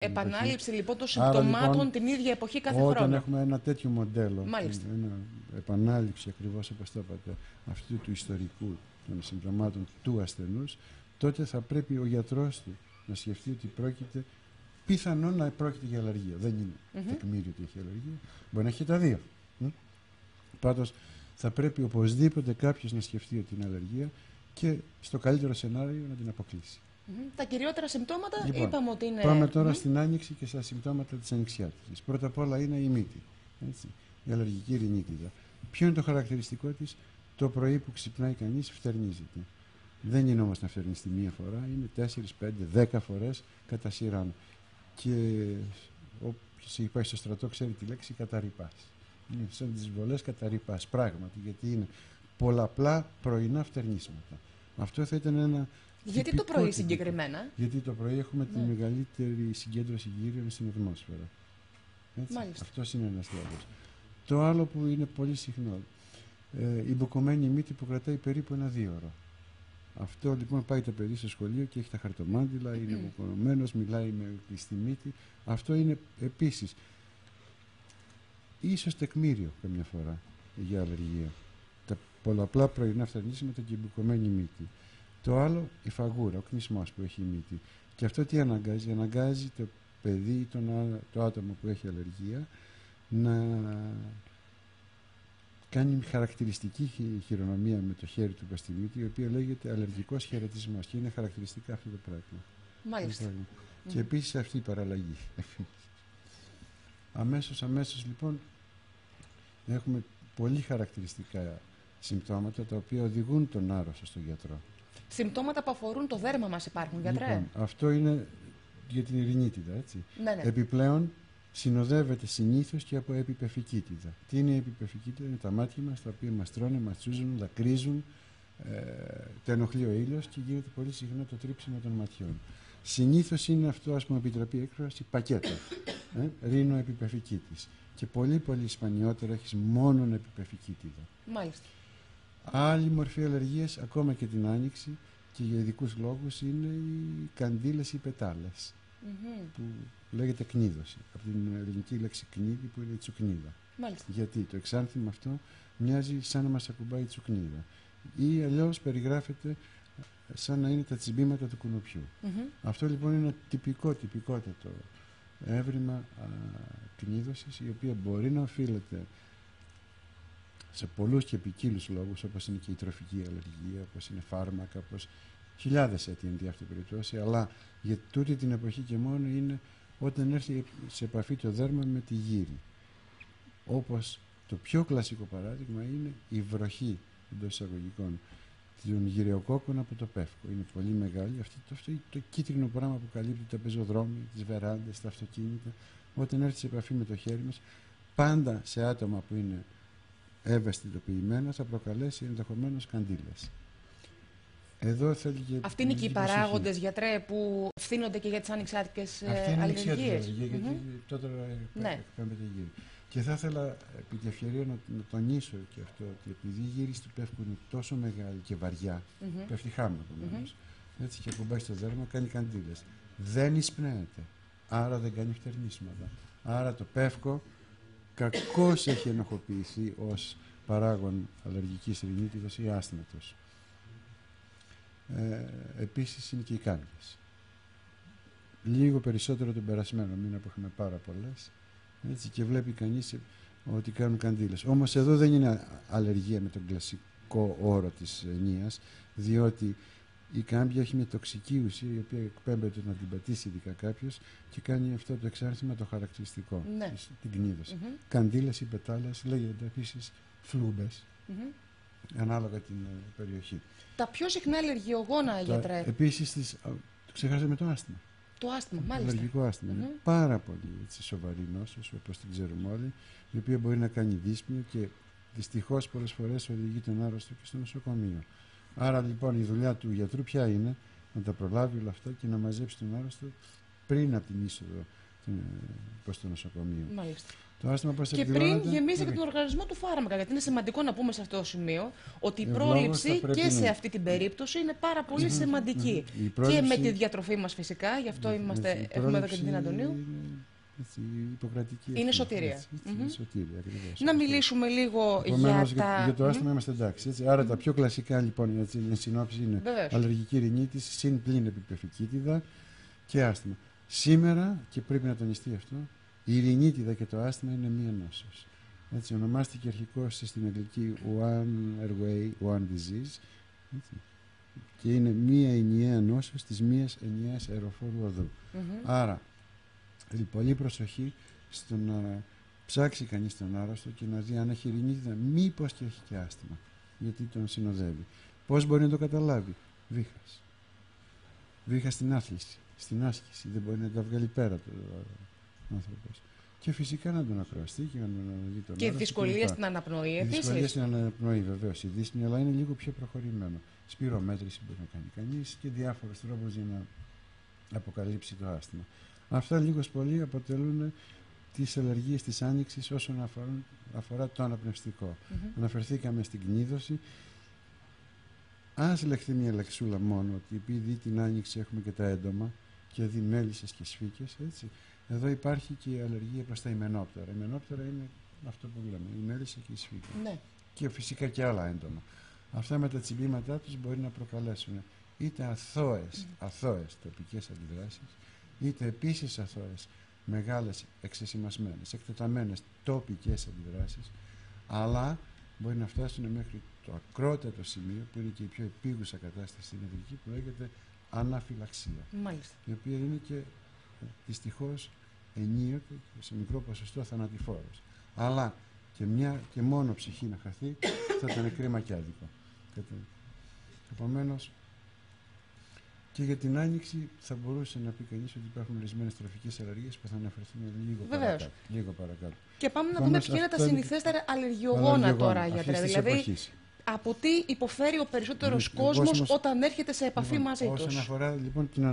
Επανάληψη λοιπόν των συμπτωμάτων λοιπόν, την ίδια εποχή κάθε όταν χρόνο. Όταν έχουμε ένα τέτοιο μοντέλο, Μάλιστα. επανάληψη ακριβώς όπως το είπατε, αυτού του ιστορικού των συμπτωμάτων του ασθενούς, τότε θα πρέπει ο γιατρός του να σκεφτεί ότι πρόκειται, πιθανόν να πρόκειται για αλλεργία. Δεν είναι τεκμήριο ότι έχει αλλεργία, μπορεί να έχει τα δύο. Πάντως θα πρέπει οπωσδήποτε κάποιος να σκεφτεί ότι είναι αλλεργία και στο καλύτερο σενάριο να την αποκλείσει. Τα κυριότερα συμπτώματα λοιπόν, είπαμε ότι είναι. Πάμε τώρα στην άνοιξη και στα συμπτώματα της ανοιξιάτικης. Πρώτα απ' όλα είναι η μύτη. Έτσι, η αλλεργική ρινίτιδα. Ποιο είναι το χαρακτηριστικό της? Το πρωί που ξυπνάει κανείς φτερνίζεται. Δεν είναι όμως να φτερνιστεί μία φορά, είναι 4, 5, 10 φορές κατά σειρά. Και όποιος έχει πάει στο στρατό ξέρει τη λέξη καταρρυπάς. Είναι σαν τις βολές καταρρυπάς, πράγματι, γιατί είναι πολλαπλά πρωινά φτερνίσματα. Αυτό θα ήταν ένα. Γιατί το πρωί συγκεκριμένα? Γιατί το πρωί έχουμε τη μεγαλύτερη συγκέντρωση γύριων στην ατμόσφαιρα. Αυτός είναι ένας λόγος. Το άλλο που είναι πολύ συχνό, η μπουκωμένη μύτη που κρατάει περίπου ένα 2ωρο. Αυτό λοιπόν πάει το παιδί στο σχολείο και έχει τα χαρτομάτιλα, είναι μπουκωμένος, μιλάει με κλειστή μύτη. Αυτό είναι επίσης ίσως τεκμήριο καμιά φορά για αλλεργία. Τα πολλαπλά πρωινά φτερνίσματα και η μπουκωμένη μύτη. Το άλλο, η φαγούρα, ο κνισμός που έχει η μύτη. Και αυτό τι αναγκάζει? Αναγκάζει το παιδί ή το άτομο που έχει αλλεργία να κάνει χαρακτηριστική χειρονομία με το χέρι του προς τη μύτη, η οποία λέγεται αλλεργικός χαιρετισμός και είναι χαρακτηριστικά αυτό το πράγμα. Μάλιστα. Και επίσης αυτή η παραλλαγή. Αμέσως λοιπόν έχουμε πολύ χαρακτηριστικά συμπτώματα τα οποία οδηγούν τον άρρωστο στον γιατρό. Συμπτώματα που αφορούν το δέρμα μας υπάρχουν, γιατρέ? Λοιπόν, αυτό είναι για την ειρηνίτιδα, έτσι. Ναι. Επιπλέον συνοδεύεται συνήθως και από επιπεφικίτιδα. Τι είναι η επιπεφικίτιδα? Είναι τα μάτια μας τα οποία μας τρώνε, μας τσούζουν, δακρύζουν, τα ενοχλεί ο ήλιος και γίνεται πολύ συχνά το τρίψιμο των ματιών. Συνήθως είναι αυτό, ας πούμε, επιτραπή έκφραση, πακέτο, ρήνο επιπεφικίτης. Και πολύ σπανιότερα έχεις μόνον επιπεφικίτιδα. Μάλιστα. Άλλη μορφή αλλεργίας, ακόμα και την άνοιξη και για ειδικούς λόγους, είναι οι καντήλες ή πετάλες, που λέγεται κνίδωση. Από την ελληνική λέξη κνίδι που είναι η τσουκνίδα. Μάλιστα. Γιατί το εξάνθημα αυτό μοιάζει σαν να μας ακουμπάει η τσουκνίδα. Ή αλλιώς περιγράφεται σαν να είναι τα τσιμπήματα του κουνουπιού. Αυτό λοιπόν είναι ένα τυπικότατο έβριμα κνίδωσης, η οποία μπορεί να οφείλεται σε πολλούς και ποικίλους λόγους, όπως είναι και η τροφική αλλεργία, όπως είναι φάρμακα, όπως χιλιάδες αίτια εν αυτή περιπτώσει, αλλά για τούτη την εποχή και μόνο είναι όταν έρθει σε επαφή το δέρμα με τη γύρι. Όπως το πιο κλασικό παράδειγμα είναι η βροχή εντός εισαγωγικών των γυριοκόκκων από το πεύκο. Είναι πολύ μεγάλη. Αυτό το κίτρινο πράγμα που καλύπτει τα πεζοδρόμια, τις βεράντες, τα αυτοκίνητα, όταν έρθει σε επαφή με το χέρι μας, πάντα σε άτομα που είναι ευαισθητοποιημένα θα προκαλέσει ενδεχομένως καντήλες. Εδώ θέλει και αυτοί είναι και οι παράγοντες, γιατρέ, που ευθύνονται και για τις ανοιξιάτικες αλλεργίες. Γιατί τότε εκπέμπεται η γύρι. Και θα ήθελα επί τη ευκαιρία να τονίσω και αυτό, ότι επειδή η γύρι του πεύκου είναι τόσο μεγάλη και βαριά, πέφτει χάμω επομένως, έτσι και ακουμπάει στο δέρμα, κάνει καντήλες. Δεν εισπνέεται, άρα δεν κάνει φτερνίσματα. Άρα το πεύκο κακώς έχει ενοχοποιηθεί ως παράγον αλλεργικής ρινίτιδας ή άσθματος. Επίσης είναι και οι κάμπιες. Λίγο περισσότερο τον περασμένο μήνα που είχαμε πάρα πολλές, έτσι, και βλέπει κανείς ότι κάνουν καντήλες. Όμως εδώ δεν είναι αλλεργία με τον κλασικό όρο της ενίας, διότι η κάμπια έχει μια τοξική ουσία η οποία εκπέμπεται να την πατήσει ειδικά κάποιος και κάνει αυτό το εξάρτημα το χαρακτηριστικό, την κνίδωση. Καντήλες ή πετάλες, λέγεται επίσης φλούμπες, ανάλογα την περιοχή. Τα πιο συχνά αλλεργιογόνα, γιατρέ. Επίσης, το ξεχάσαμε το άσθημα. Το άσθημα, μάλιστα. Το αλλεργικό άσθημα είναι πάρα πολύ σοβαρή νόσος, όπως την ξέρουμε όλοι, η οποία μπορεί να κάνει δύσπνιο και δυστυχώς πολλές φορές οδηγεί τον άρρωστο και στο νοσοκομείο. Άρα λοιπόν η δουλειά του γιατρού ποια είναι? Να τα προλάβει όλα αυτά και να μαζέψει τον άρρωστο πριν από την είσοδο προς το νοσοκομείο. Μάλιστα. Το άσθημα πώς και πριν γεμίσει και τον οργανισμό του φάρμακα. Γιατί είναι σημαντικό να πούμε σε αυτό το σημείο ότι η πρόληψη και σε αυτή την περίπτωση είναι πάρα πολύ σημαντική. Και με τη διατροφή μας φυσικά, γι' αυτό έχουμε εδώ και την Αντωνίου. Είναι σωτηρία. Είναι σωτηρία, ακριβώς. Να μιλήσουμε λίγο για το άσθημα είμαστε εντάξει. Έτσι. Άρα τα πιο κλασικά λοιπόν, η συνόψη είναι αλλεργική ρινίτιση, συν πλήν επιπεφικίτιδα και άσθημα. Σήμερα, και πρέπει να τονιστεί αυτό, η ρινίτιδα και το άσθημα είναι μία νόσος. Έτσι, ονομάστηκε αρχικώς στην αγγλική One Airway, One Disease, έτσι, και είναι μία ενιαία νόσος της μίας ενιαίας αεροφόρου οδού. Άρα, πολύ προσοχή στο να ψάξει κανείς τον άρρωστο και να δει αν έχει ρινίτιδα, μήπως και έχει και άσθημα, γιατί τον συνοδεύει. Πώς μπορεί να το καταλάβει? Βήχας. Βήχας στην άθληση, στην άσκηση, δεν μπορεί να τα βγάλει πέρα το άνθρωπος. Και φυσικά να τον ακροαστεί και να τον δει τον και δυσκολία στην αναπνοή επίσης. Δυσκολία στην αναπνοή βεβαίως, η δύσπνοια, αλλά είναι λίγο πιο προχωρημένο. Σπυρομέτρηση μπορεί να κάνει κανείς και διάφορους τρόπους για να αποκαλύψει το άσθημα. Αυτά λίγος πολύ αποτελούν τις αλλεργίες της άνοιξης όσον αφορά το αναπνευστικό. Αναφερθήκαμε στην κνίδωση. Ας λεχθεί μια λεξούλα μόνο ότι επειδή την άνοιξη έχουμε και τα έντομα και δει μέλισσες και σφίκες, έτσι. Εδώ υπάρχει και η αλλεργία προς τα ημενόπτερα. Η ημενόπτερα είναι αυτό που λέμε, η μέλισσα και η σφίκα. Ναι. Και φυσικά και άλλα έντομα. Αυτά με τα τσιμπήματά τους μπορεί να προκαλέσουν είτε αθώες τοπικές αντιδράσεις, είτε επίσης αθώες, μεγάλες, εξεσημασμένες, εκτεταμένες τοπικές αντιδράσεις, αλλά μπορεί να φτάσουν μέχρι το ακρότατο σημείο, που είναι και η πιο επίγουσα κατάσταση στην ιατρική, που λέγεται αναφυλαξία. Μάλιστα. Η οποία είναι και δυστυχώς ενίοτε σε μικρό ποσοστό θανατηφόρος. Αλλά και μόνο ψυχή να χαθεί θα ήταν κρίμα και άδικο. Επομένως, και για την άνοιξη θα μπορούσε να πει κανείς ότι υπάρχουν ορισμένες τροφικές αλλεργίες που θα αναφερθούμε λίγο παρακάτω. Και πάμε να δούμε ποια είναι τα συνηθέστερα αλλεργιογόνα τώρα, γιατρέ. Δηλαδή, από τι υποφέρει ο περισσότερος κόσμος όταν έρχεται σε επαφή μαζί τους. Όσον αφορά λοιπόν την